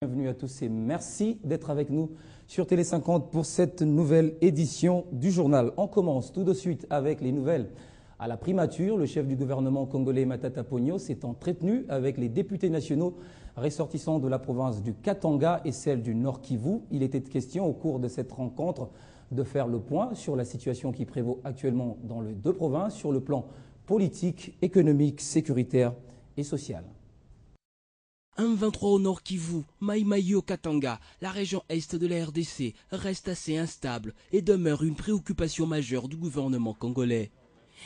Bienvenue à tous et merci d'être avec nous sur Télé 50 pour cette nouvelle édition du journal. On commence tout de suite avec les nouvelles. À la primature, le chef du gouvernement congolais Matata Ponyo s'est entretenu avec les députés nationaux ressortissants de la province du Katanga et celle du Nord Kivu. Il était question au cours de cette rencontre de faire le point sur la situation qui prévaut actuellement dans les deux provinces sur le plan politique, économique, sécuritaire et social. M23 au Nord Kivu, Maïmaï au Katanga, la région est de la RDC reste assez instable et demeure une préoccupation majeure du gouvernement congolais.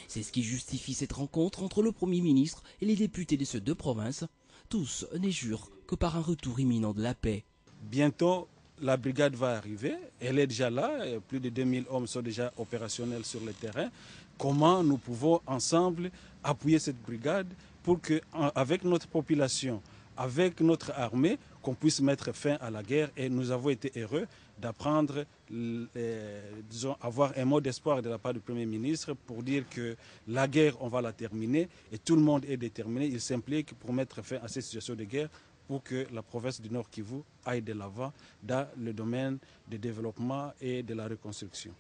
C'est ce qui justifie cette rencontre entre le Premier ministre et les députés de ces deux provinces. Tous ne jurent que par un retour imminent de la paix. Bientôt, la brigade va arriver. Elle est déjà là. Plus de 2000 hommes sont déjà opérationnels sur le terrain. Comment nous pouvons ensemble appuyer cette brigade pour qu'avec notre population, avec notre armée, qu'on puisse mettre fin à la guerre. Et nous avons été heureux d'apprendre, avoir un mot d'espoir de la part du Premier ministre pour dire que la guerre, on va la terminer. Et tout le monde est déterminé. Il s'implique pour mettre fin à cette situation de guerre pour que la province du Nord Kivu aille de l'avant dans le domaine du développement et de la reconstruction.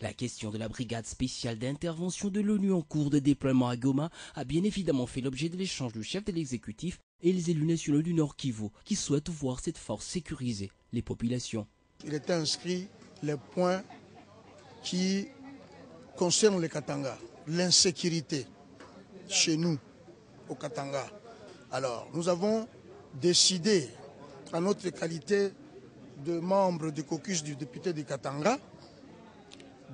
La question de la brigade spéciale d'intervention de l'ONU en cours de déploiement à Goma a bien évidemment fait l'objet de l'échange du chef de l'exécutif et les élus nationaux du Nord Kivu qui souhaitent voir cette force sécuriser les populations. Il était inscrit les points qui concernent le Katanga, l'insécurité chez nous au Katanga. Alors nous avons décidé, en notre qualité de membre du caucus du député du Katanga,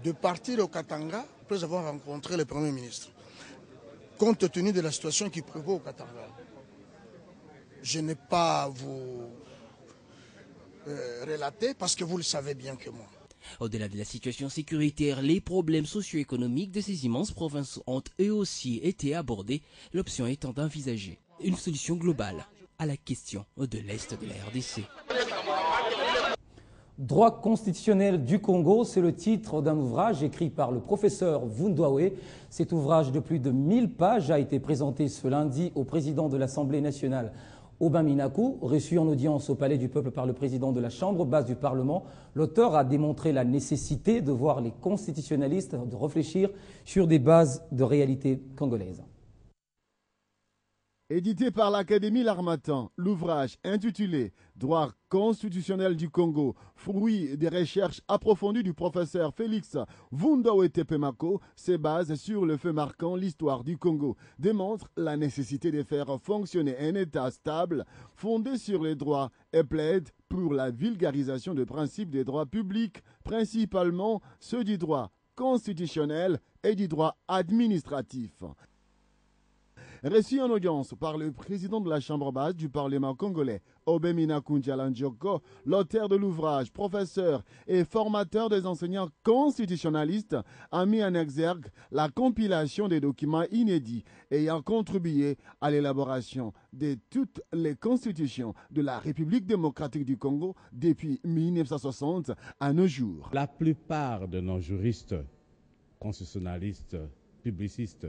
de partir au Katanga après avoir rencontré le Premier ministre. Compte tenu de la situation qui prévaut au Katanga, je n'ai pas à vous relater parce que vous le savez bien que moi. Au-delà de la situation sécuritaire, les problèmes socio-économiques de ces immenses provinces ont eux aussi été abordés, l'option étant d'envisager une solution globale à la question de l'Est de la RDC. Droit constitutionnel du Congo, c'est le titre d'un ouvrage écrit par le professeur Vundoawe. Cet ouvrage de plus de 1000 pages a été présenté ce lundi au président de l'Assemblée nationale, Aubin Minakou. Reçu en audience au Palais du Peuple par le président de la Chambre basse du Parlement, l'auteur a démontré la nécessité de voir les constitutionnalistes de réfléchir sur des bases de réalité congolaise. Édité par l'Académie L'Harmattan, l'ouvrage intitulé « Droit constitutionnel du Congo », fruit des recherches approfondies du professeur Félix Vundoawe Tepemako, se base sur le fait marquant l'histoire du Congo, démontre la nécessité de faire fonctionner un État stable, fondé sur les droits et plaide pour la vulgarisation des principes des droits publics, principalement ceux du droit constitutionnel et du droit administratif. Reçu en audience par le président de la Chambre basse du Parlement congolais, Aubin Minakou Ndialandjoko, l'auteur de l'ouvrage, professeur et formateur des enseignants constitutionnalistes, a mis en exergue la compilation des documents inédits ayant contribué à l'élaboration de toutes les constitutions de la République démocratique du Congo depuis 1960 à nos jours. La plupart de nos juristes, constitutionnalistes, publicistes,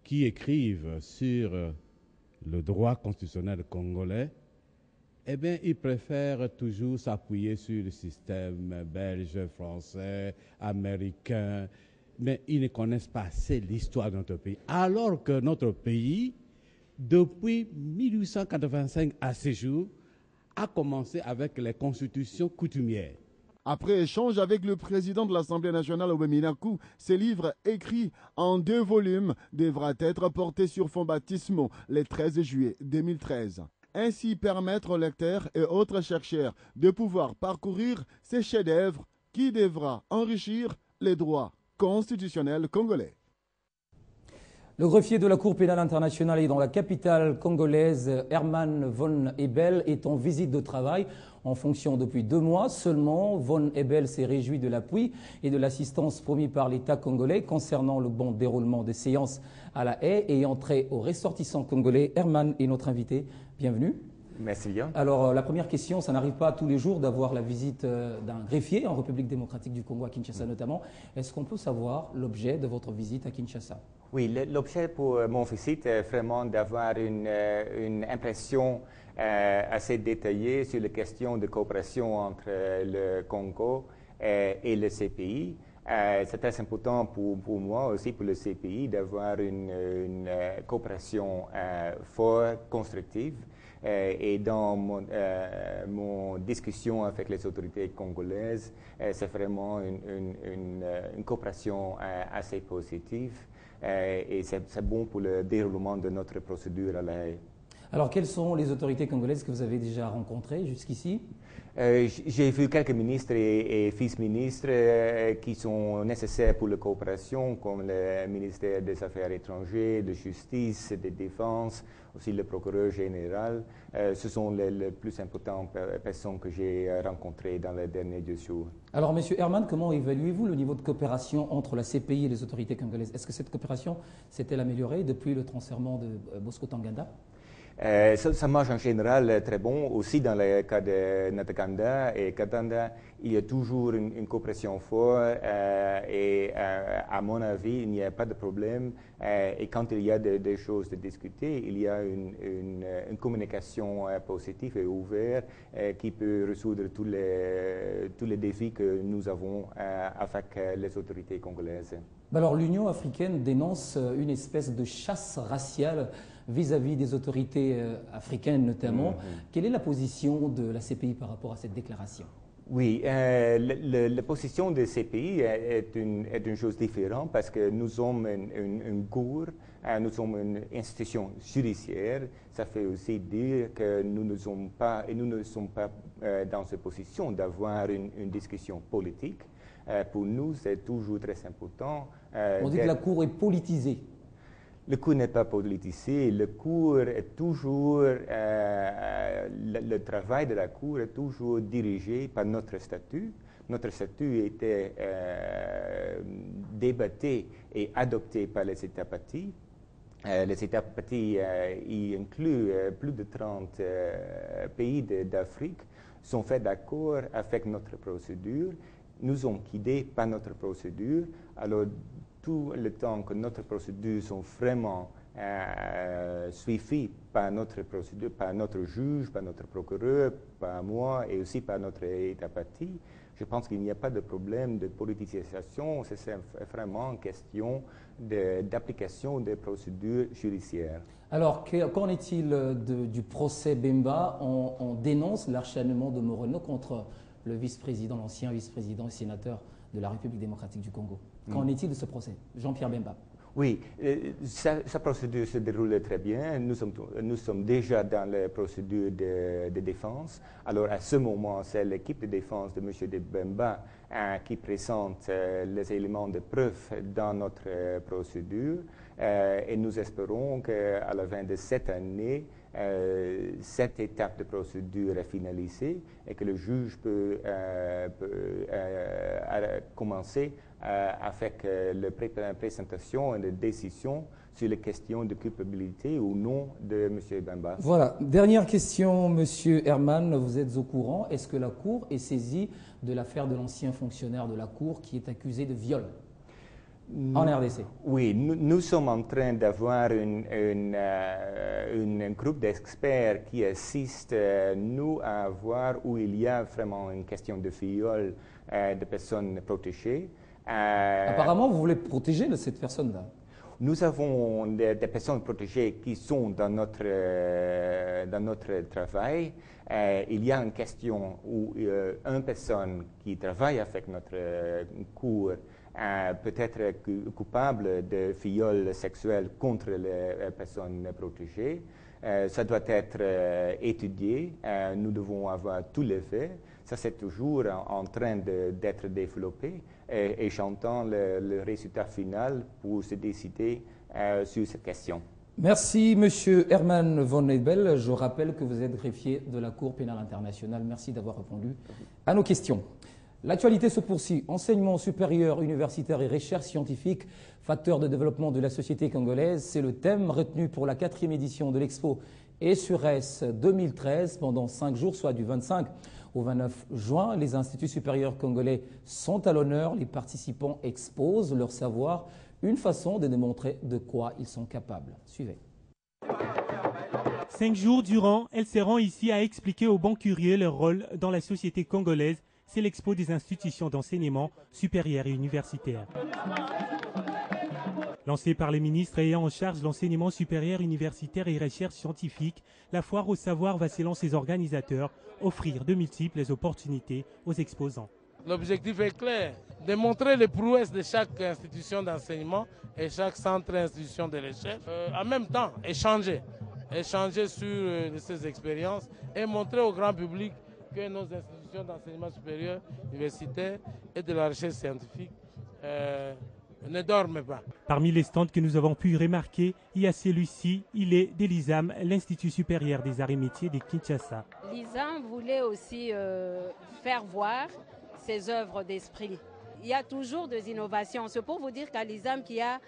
qui écrivent sur le droit constitutionnel congolais, eh bien, ils préfèrent toujours s'appuyer sur le système belge, français, américain, mais ils ne connaissent pas assez l'histoire de notre pays. Alors que notre pays, depuis 1885 à ce jour, a commencé avec les constitutions coutumières. Après échange avec le président de l'Assemblée nationale, Aubin Minakou, ce livre, écrit en 2 volumes, devra être porté sur fonds baptismaux le 13 juillet 2013. Ainsi permettre aux lecteurs et autres chercheurs de pouvoir parcourir ces chefs-d'œuvre qui devra enrichir les droits constitutionnels congolais. Le greffier de la Cour pénale internationale est dans la capitale congolaise, Herman Von Ebel, est en visite de travail en fonction depuis 2 mois seulement. Von Ebel s'est réjoui de l'appui et de l'assistance promis par l'État congolais concernant le bon déroulement des séances à La Haye et entrée aux ressortissants congolais. Herman est notre invité. Bienvenue. Merci bien. Alors, la première question, ça n'arrive pas tous les jours d'avoir la visite d'un greffier en République démocratique du Congo, à Kinshasa notamment. Est-ce qu'on peut savoir l'objet de votre visite à Kinshasa? Oui, l'objet pour mon visite est vraiment d'avoir une impression assez détaillé sur les questions de coopération entre le Congo et le CPI. C'est très important pour moi aussi, pour le CPI, d'avoir une coopération forte, constructive. Et dans mon discussion avec les autorités congolaises, c'est vraiment une coopération assez positive. Et c'est bon pour le déroulement de notre procédure à La Haye. Alors, quelles sont les autorités congolaises que vous avez déjà rencontrées jusqu'ici? J'ai vu quelques ministres et vice-ministres qui sont nécessaires pour la coopération, comme le ministère des Affaires étrangères, de Justice, de Défense, aussi le procureur général. Ce sont les plus importantes personnes que j'ai rencontrées dans les derniers 2 jours. Alors, M. Herman, comment évaluez-vous le niveau de coopération entre la CPI et les autorités congolaises? Est-ce que cette coopération s'est-elle améliorée depuis le transfèrement de Bosco Ntaganda? Ça marche en général très bon. Aussi dans le cas de Ntaganda et Katanga, il y a toujours une coopération forte et à mon avis, il n'y a pas de problème. Et quand il y a des choses à discuter, il y a une communication positive et ouverte qui peut résoudre tous les défis que nous avons avec les autorités congolaises. Alors, l'Union africaine dénonce une espèce de chasse raciale vis-à-vis des autorités africaines notamment. Quelle est la position de la CPI par rapport à cette déclaration? Oui, la position de CPI est une chose différente parce que nous sommes une cour, nous sommes une institution judiciaire. Ça fait aussi dire que nous ne sommes pas dans cette position d'avoir une discussion politique. Pour nous, c'est toujours très important. On dit que la Cour est politisée. Le cours n'est pas politisé. Le cours est toujours, le travail de la Cour est toujours dirigé par notre statut. Notre statut était débattu et adopté par les États parties. Les États parties y incluent plus de 30 pays d'Afrique, sont faits d'accord avec notre procédure. Nous sommes guidés par notre procédure. Alors, tout le temps que notre procédure sont vraiment suivies par notre procédure, par notre juge, par notre procureur, par moi et aussi par notre État partie, je pense qu'il n'y a pas de problème de politisation. C'est vraiment une question d'application des procédures judiciaires. Alors, qu'en est-il du procès Bemba? On dénonce l'acharnement de Moreno contre le vice-président, l'ancien vice-président et sénateur de la République démocratique du Congo. Qu'en est-il de ce procès, Jean-Pierre Bemba? Oui, sa procédure se déroule très bien. Nous sommes déjà dans la procédure de défense. Alors, à ce moment, c'est l'équipe de défense de M. Bemba qui présente les éléments de preuve dans notre procédure. Et nous espérons qu'à la fin de cette année, cette étape de procédure est finalisée et que le juge peut commencer avec la présentation et la décision sur les questions de culpabilité ou non de M. Bemba. Voilà. Dernière question, M. Herman. Vous êtes au courant. Est-ce que la Cour est saisie de l'affaire de l'ancien fonctionnaire de la Cour qui est accusé de viol en RDC? Oui, nous sommes en train d'avoir un groupe d'experts qui assiste nous à voir où il y a vraiment une question de viol de personnes protégées. Apparemment, vous voulez protéger cette personne-là. Nous avons des personnes protégées qui sont dans notre travail. Il y a une question où une personne qui travaille avec notre cour peut être coupable de viol sexuel contre les personnes protégées. Ça doit être étudié. Nous devons avoir tous les faits. Ça, c'est toujours en train d'être développé. Et j'entends le résultat final pour se décider sur cette question. Merci, M. Herman Von Nebel. Je rappelle que vous êtes greffier de la Cour pénale internationale. Merci d'avoir répondu à nos questions. L'actualité se poursuit. Enseignement supérieur, universitaire et recherche scientifique, facteur de développement de la société congolaise, c'est le thème retenu pour la 4e édition de l'Expo ESURES 2013 pendant 5 jours, soit du 25 au 29 juin. Les instituts supérieurs congolais sont à l'honneur. Les participants exposent leur savoir, une façon de démontrer de quoi ils sont capables. Suivez. 5 jours durant, elles seront ici à expliquer aux bons curieux leur rôle dans la société congolaise. C'est l'expo des institutions d'enseignement supérieur et universitaire. Lancée par les ministres ayant en charge l'enseignement supérieur, universitaire et recherche scientifique, la foire au savoir va, selon ses organisateurs, offrir de multiples opportunités aux exposants. L'objectif est clair, de montrer les prouesses de chaque institution d'enseignement et chaque centre et institution de recherche. En même temps, échanger sur ces expériences et montrer au grand public que nos institutions d'enseignement supérieur, universitaire et de la recherche scientifique ne dorment pas. Parmi les stands que nous avons pu remarquer, il y a celui-ci, il est de l'ISAM, l'Institut supérieur des arts et métiers de Kinshasa. L'ISAM voulait aussi faire voir ses œuvres d'esprit. Il y a toujours des innovations. C'est pour vous dire qu'à l'ISAM, qu'il y a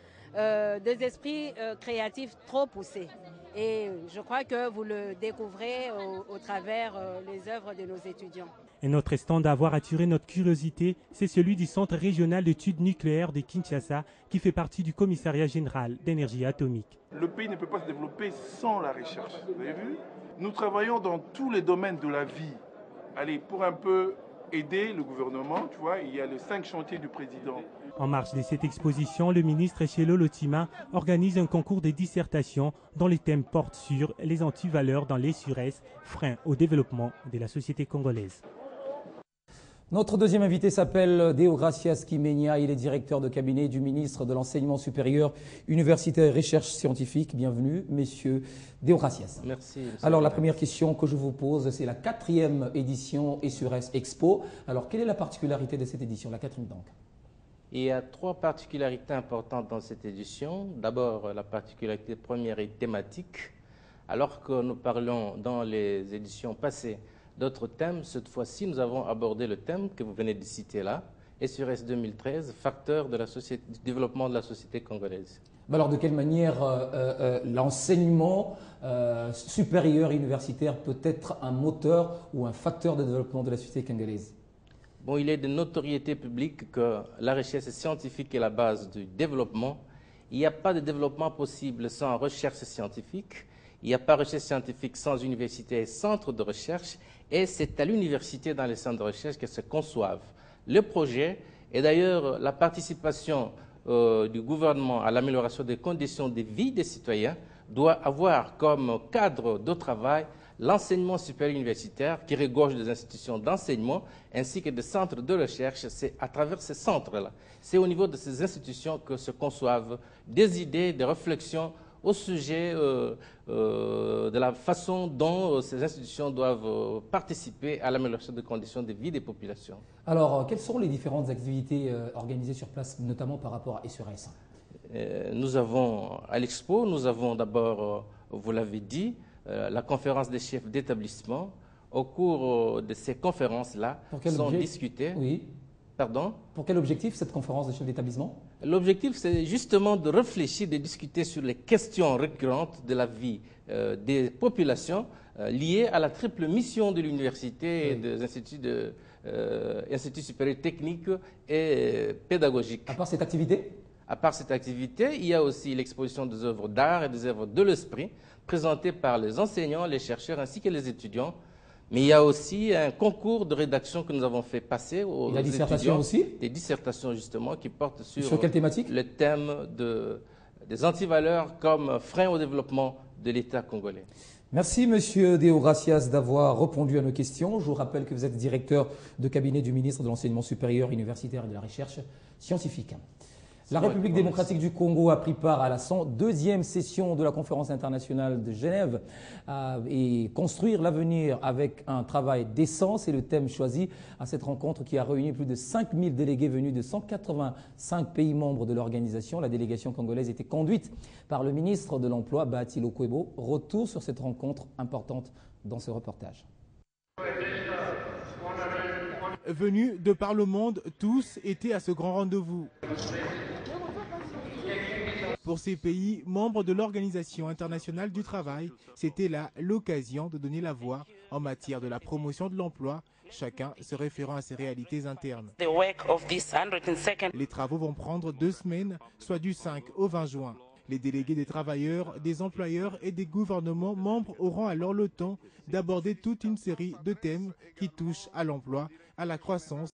des esprits créatifs trop poussés. Et je crois que vous le découvrez au travers les œuvres de nos étudiants. Un autre stand à avoir attiré notre curiosité, c'est celui du Centre régional d'études nucléaires de Kinshasa, qui fait partie du Commissariat général d'énergie atomique. Le pays ne peut pas se développer sans la recherche. Vous avez vu? Nous travaillons dans tous les domaines de la vie. Allez, pour un peu aider le gouvernement, tu vois, il y a les 5 chantiers du président. En marge de cette exposition, le ministre Echelo Lotima organise un concours de dissertation dont les thèmes portent sur les antivaleurs dans les SURES, freins au développement de la société congolaise. Notre deuxième invité s'appelle Deogracias Kimenya. Il est directeur de cabinet du ministre de l'Enseignement supérieur, universitaire et recherche scientifique. Bienvenue, messieurs Deogracias. Merci. Alors, la première question que je vous pose, c'est la 4e édition SURES Expo. Alors, quelle est la particularité de cette édition, la 4e donc? Il y a 3 particularités importantes dans cette édition. D'abord, la particularité première est thématique. Alors que nous parlions dans les éditions passées d'autres thèmes, cette fois-ci, nous avons abordé le thème que vous venez de citer là, SURES 2013, facteur de du développement de la société congolaise. Alors, de quelle manière l'enseignement supérieur universitaire peut être un moteur ou un facteur de développement de la société congolaise? Bon, il est de notoriété publique que la recherche scientifique est la base du développement. Il n'y a pas de développement possible sans recherche scientifique. Il n'y a pas de recherche scientifique sans université et centre de recherche. Et c'est à l'université, dans les centres de recherche, que se conçoivent le projet. Et d'ailleurs, la participation du gouvernement à l'amélioration des conditions de vie des citoyens doit avoir comme cadre de travail l'enseignement supérieur universitaire qui regorge des institutions d'enseignement ainsi que des centres de recherche. C'est à travers ces centres-là, c'est au niveau de ces institutions que se conçoivent des idées, des réflexions au sujet de la façon dont ces institutions doivent participer à l'amélioration des conditions de vie des populations. Alors, quelles sont les différentes activités organisées sur place, notamment par rapport à SURES? Nous avons, à l'Expo, nous avons d'abord, vous l'avez dit, la conférence des chefs d'établissement. Au cours de ces conférences-là, sont discutées. Oui. Pardon? Pour quel objectif cette conférence des chefs d'établissement? L'objectif, c'est justement de réfléchir, de discuter sur les questions récurrentes de la vie des populations liées à la triple mission de l'université et des instituts supérieurs techniques et pédagogiques. À part cette activité? À part cette activité, il y a aussi l'exposition des œuvres d'art et des œuvres de l'esprit présentées par les enseignants, les chercheurs ainsi que les étudiants. Mais il y a aussi un concours de rédaction que nous avons fait passer aux étudiants. Et la dissertation aussi? Des dissertations justement qui portent sur quelle thématique? Le thème des antivaleurs comme frein au développement de l'État congolais. Merci Monsieur Deogracias d'avoir répondu à nos questions. Je vous rappelle que vous êtes directeur de cabinet du ministre de l'Enseignement supérieur, universitaire et de la recherche scientifique. La République démocratique du Congo a pris part à la 102e session de la conférence internationale de Genève et construire l'avenir avec un travail décent. C'est le thème choisi à cette rencontre qui a réuni plus de 5000 délégués venus de 185 pays membres de l'organisation. La délégation congolaise était conduite par le ministre de l'Emploi, Bahati Lokwebo. Retour sur cette rencontre importante dans ce reportage. Venus de par le monde, tous étaient à ce grand rendez-vous. Pour ces pays, membres de l'Organisation internationale du travail, c'était là l'occasion de donner la voix en matière de la promotion de l'emploi, chacun se référant à ses réalités internes. Les travaux vont prendre 2 semaines, soit du 5 au 20 juin. Les délégués des travailleurs, des employeurs et des gouvernements membres auront alors le temps d'aborder toute une série de thèmes qui touchent à l'emploi, à la croissance